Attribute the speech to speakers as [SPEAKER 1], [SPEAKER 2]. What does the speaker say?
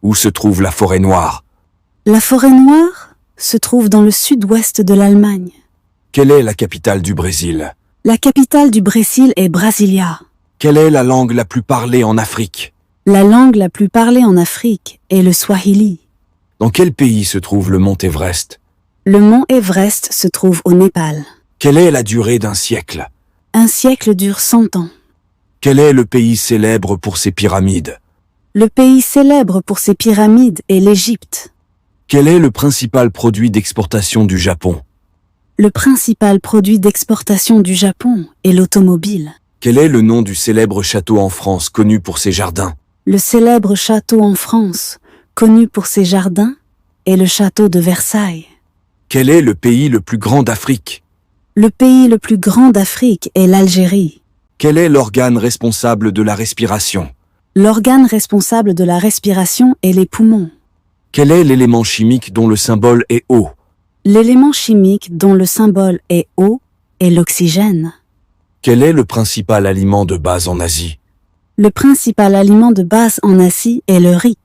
[SPEAKER 1] Où se trouve la forêt noire?
[SPEAKER 2] La forêt noire se trouve dans le sud-ouest de l'Allemagne.
[SPEAKER 1] Quelle est la capitale du Brésil?
[SPEAKER 2] La capitale du Brésil est Brasilia.
[SPEAKER 1] Quelle est la langue la plus parlée en Afrique?
[SPEAKER 2] La langue la plus parlée en Afrique est le Swahili.
[SPEAKER 1] Dans quel pays se trouve le mont Everest?
[SPEAKER 2] Le mont Everest se trouve au Népal.
[SPEAKER 1] Quelle est la durée d'un siècle?
[SPEAKER 2] Un siècle dure 100 ans.
[SPEAKER 1] Quel est le pays célèbre pour ses pyramides?
[SPEAKER 2] Le pays célèbre pour ses pyramides est l'Égypte.
[SPEAKER 1] Quel est le principal produit d'exportation du Japon?
[SPEAKER 2] Le principal produit d'exportation du Japon est l'automobile.
[SPEAKER 1] Quel est le nom du célèbre château en France connu pour ses jardins?
[SPEAKER 2] Le célèbre château en France, connu pour ses jardins, est le château de Versailles.
[SPEAKER 1] Quel est le pays le plus grand d'Afrique?
[SPEAKER 2] Le pays le plus grand d'Afrique est l'Algérie.
[SPEAKER 1] Quel est l'organe responsable de la respiration?
[SPEAKER 2] L'organe responsable de la respiration est les poumons.
[SPEAKER 1] Quel est l'élément chimique dont le symbole est O?
[SPEAKER 2] L'élément chimique dont le symbole est O est l'oxygène.
[SPEAKER 1] Quel est le principal aliment de base en Asie?
[SPEAKER 2] Le principal aliment de base en Asie est le riz.